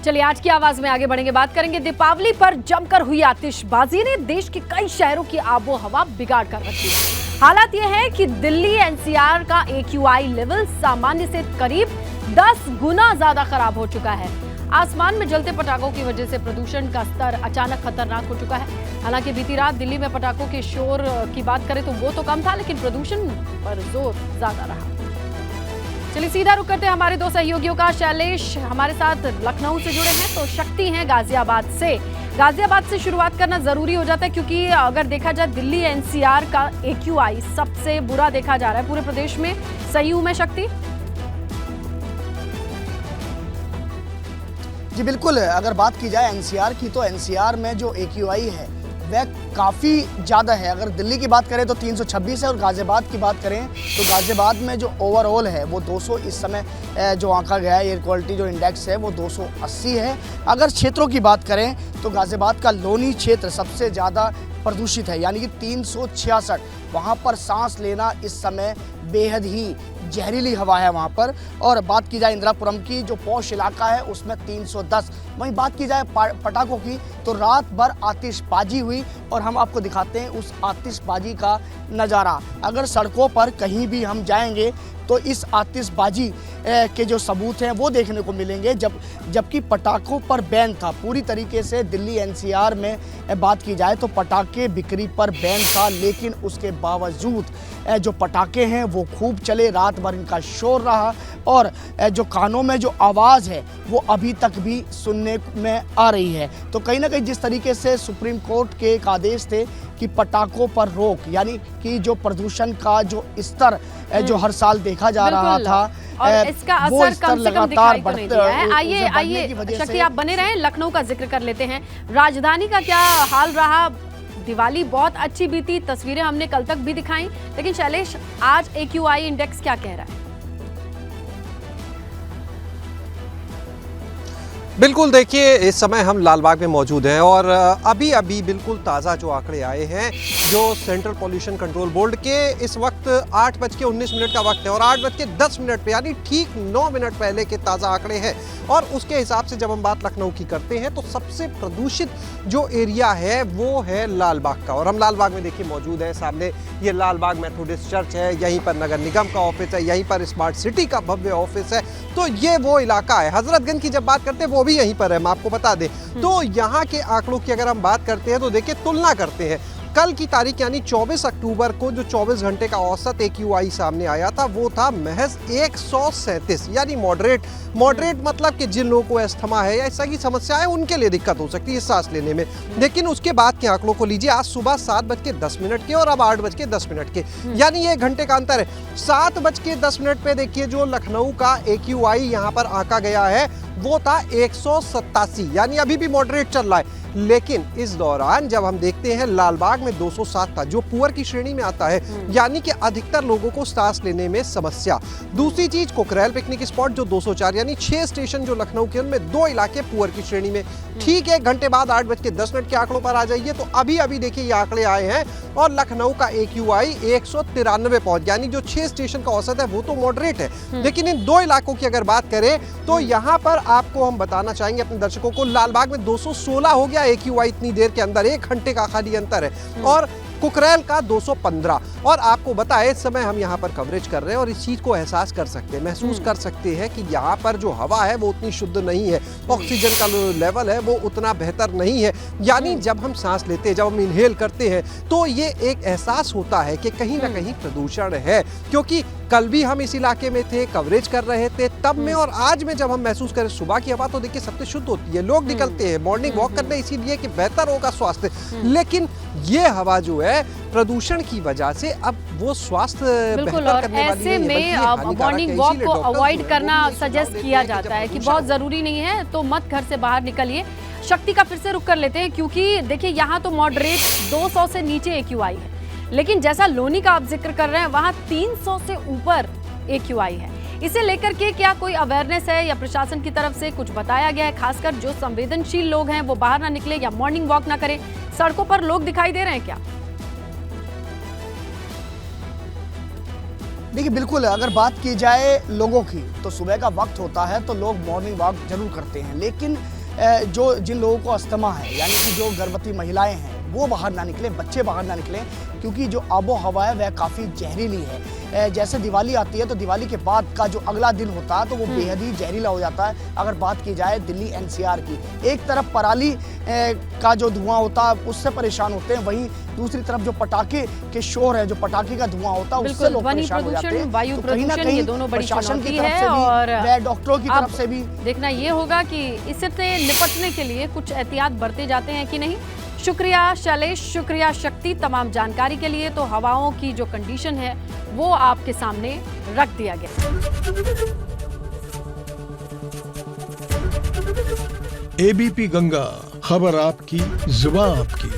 चलिए आज की आवाज में आगे बढ़ेंगे, बात करेंगे दीपावली पर जमकर हुई आतिशबाजी ने देश के कई शहरों की आबो हवा बिगाड़ कर रखी है। हालात यह है कि दिल्ली एनसीआर का AQI लेवल सामान्य से करीब 10 गुना ज्यादा खराब हो चुका है। आसमान में जलते पटाखों की वजह से प्रदूषण का स्तर अचानक खतरनाक हो चुका है। हालांकि बीती रात दिल्ली में पटाखों के शोर की बात करें तो वो तो कम था, लेकिन प्रदूषण पर जोर ज्यादा रहा। चलिए सीधा रुक करते हैं हमारे दो सहयोगियों का। शैलेश हमारे साथ लखनऊ से जुड़े हैं, तो शक्ति हैं गाजियाबाद से। गाजियाबाद से शुरुआत करना जरूरी हो जाता है क्योंकि अगर देखा जाए दिल्ली एनसीआर का AQI सबसे बुरा देखा जा रहा है पूरे प्रदेश में। सही हूं मैं शक्ति? जी बिल्कुल, अगर बात की जाए एनसीआर की तो एनसीआर में जो AQI है वह काफ़ी ज़्यादा है। अगर दिल्ली की बात करें तो 326 है और गाज़ियाबाद की बात करें तो गाज़ियाबाद में जो ओवरऑल है वो 200 इस समय जो आंका गया है, एयर क्वालिटी जो इंडेक्स है वो 280 है। अगर क्षेत्रों की बात करें तो गाज़ियाबाद का लोनी क्षेत्र सबसे ज़्यादा प्रदूषित है, यानी कि 366। वहाँ पर सांस लेना इस समय बेहद ही जहरीली हवा है वहाँ पर। और बात की जाए इंदिरापुरम की जो पौष इलाका है उसमें 310। वहीं बात की जाए पटाखों की तो रात भर आतिशबाजी हुई और हम आपको दिखाते हैं उस आतिशबाजी का नज़ारा। अगर सड़कों पर कहीं भी हम जाएंगे तो इस आतिशबाजी के जो सबूत हैं वो देखने को मिलेंगे, जबकि पटाखों पर बैन था पूरी तरीके से। दिल्ली एनसीआर में बात की जाए तो पटाखे बिक्री पर बैन था, लेकिन उसके बावजूद जो पटाखे हैं वो खूब चले, रात भर इनका शोर रहा और जो कानों में जो आवाज़ है वो अभी तक भी सुनने में आ रही है। तो कहीं ना कहीं जिस तरीके से सुप्रीम कोर्ट के एक आदेश थे कि पटाखों पर रोक, यानी कि जो प्रदूषण का जो स्तर जो हर साल देखा जा रहा था और इसका असर कम से कम दिखाई तो नहीं दिया है। आइए शक्ति आप बने रहें, लखनऊ का जिक्र कर लेते हैं। राजधानी का क्या हाल रहा? दिवाली बहुत अच्छी बीती, तस्वीरें हमने कल तक भी दिखाई, लेकिन शैलेश आज AQI इंडेक्स क्या कह रहा है? बिल्कुल, देखिए इस समय हम लालबाग में मौजूद हैं और अभी बिल्कुल ताज़ा जो आंकड़े आए हैं जो सेंट्रल पॉल्यूशन कंट्रोल बोर्ड के इस वक्त 8:19 का वक्त है और 8:10 पे यानी ठीक 9 मिनट पहले के ताज़ा आंकड़े हैं। और उसके हिसाब से जब हम बात लखनऊ की करते हैं तो सबसे प्रदूषित जो एरिया है वो है लालबाग का। और हम लालबाग में देखिए मौजूद है, सामने ये लालबाग मेथोडिस्ट चर्च है, यहीं पर नगर निगम का ऑफिस है, यहीं पर स्मार्ट सिटी का भव्य ऑफिस है। तो ये वो इलाका है। हजरतगंज की जब बात करते हैं वो भी यहीं पर है, हम आपको बता दें। तो यहाँ के आंकड़ों की अगर हम बात करते हैं तो देखिए तुलना करते हैं कल की तारीख यानी 24 अक्टूबर को जो 24 घंटे का औसत AQI सामने आया था वो था महज 137, यानी मॉडरेट मतलब कि जिन लोगों को अस्थमा है या ऐसा की समस्या है उनके लिए दिक्कत हो सकती है सांस लेने में। लेकिन उसके बाद के आंकड़ों को लीजिए, आज सुबह 7:10 के और अब 8:10 के, यानी 1 घंटे का अंतर है। 7:10 पे देखिए जो लखनऊ का AQI यहाँ पर आंका गया है वो था 187, यानी अभी भी मॉडरेट चल रहा है। लेकिन इस दौरान जब हम देखते हैं लालबाग में 207 था, जो पुअर की श्रेणी में आता है, यानी कि अधिकतर लोगों को सांस लेने में समस्या। दूसरी चीज कोकरेल पिकनिक स्पॉट जो 204, यानी 6 स्टेशन जो लखनऊ के उनमें 2 इलाके पुअर की श्रेणी में। ठीक है, 1 घंटे बाद 8:10 के आंकड़ों पर आ जाइए तो अभी देखिए ये आंकड़े आए हैं और लखनऊ का AQI 193 पहुंच, यानी जो 6 स्टेशन का औसत है वो तो मॉडरेट है। लेकिन इन 2 इलाकों की अगर बात करें तो यहाँ पर आपको हम बताना चाहेंगे अपने दर्शकों को, लालबाग में 216 हो गया AQI इतनी देर के अंदर, 1 घंटे का खाली अंतर है। और कुकरेल का 215। और आपको बताएं इस समय हम यहाँ पर कवरेज कर रहे हैं और इस चीज को एहसास कर सकते हैं, महसूस कर सकते हैं कि यहाँ पर जो हवा है वो उतनी शुद्ध नहीं है, ऑक्सीजन का लेवल है वो उतना बेहतर नहीं है। यानी जब हम सांस लेते हैं, जब हम इनहेल करते हैं तो ये एक एहसास होता है कि कहीं ना कहीं प्रदूषण है। क्योंकि कल भी हम इस इलाके में थे, कवरेज कर रहे थे तब में और आज में जब हम महसूस करें सुबह की हवा तो देखिए सबसे शुद्ध होती है, लोग निकलते हैं मॉर्निंग वॉक करने इसीलिए कि बेहतर होगा स्वास्थ्य। लेकिन ये हवा जो है प्रदूषण की वजह से अब वो स्वास्थ्य बिल्कुल, और ऐसे में मॉर्निंग वॉक को अवॉइड करना सजेस्ट किया जाता है कि बहुत जरूरी नहीं है तो मत घर से बाहर निकलिए। शक्ति का फिर से रुख कर लेते हैं क्योंकि देखिए यहाँ तो मॉडरेट 200 से नीचे AQI है, लेकिन जैसा लोनी का आप जिक्र कर रहे हैं वहां 300 से ऊपर AQI है। इसे लेकर के क्या कोई अवेयरनेस है या प्रशासन की तरफ से कुछ बताया गया है, खासकर जो संवेदनशील लोग हैं वो बाहर ना निकले या मॉर्निंग वॉक ना करें? सड़कों पर लोग दिखाई दे रहे हैं क्या? देखिए बिल्कुल, अगर बात की जाए लोगों की तो सुबह का वक्त होता है तो लोग मॉर्निंग वॉक जरूर करते हैं, लेकिन जिन लोगों को अस्थमा है, यानी कि जो गर्भवती महिलाएं हैं, वो बाहर ना निकलें, बच्चे बाहर ना निकलें, क्योंकि जो आबो हवा है वह काफ़ी जहरीली है। जैसे दिवाली आती है तो दिवाली के बाद का जो अगला दिन होता है तो वो बेहद ही जहरीला हो जाता है। अगर बात की जाए दिल्ली एनसीआर की, एक तरफ पराली का जो धुआं होता है उससे परेशान होते हैं, वहीं दूसरी तरफ जो पटाखे के शोर है, जो पटाखे का धुआं होता है उससे लोग परेशान हो जाते हैं। वायु तो कहीं ना प्रदूषण, ये कहीं दोनों बड़ी प्रशासन की चुनौती तरफ है से भी और व डॉक्टरों की तरफ से भी देखना ये होगा कि इससे निपटने के लिए कुछ एहतियात बरते जाते हैं कि नहीं। शुक्रिया शैलेश, शुक्रिया शक्ति, तमाम जानकारी के लिए। तो हवाओं की जो कंडीशन है वो आपके सामने रख दिया गया। एबीपी गंगा, खबर आपकी, जुबान आपकी।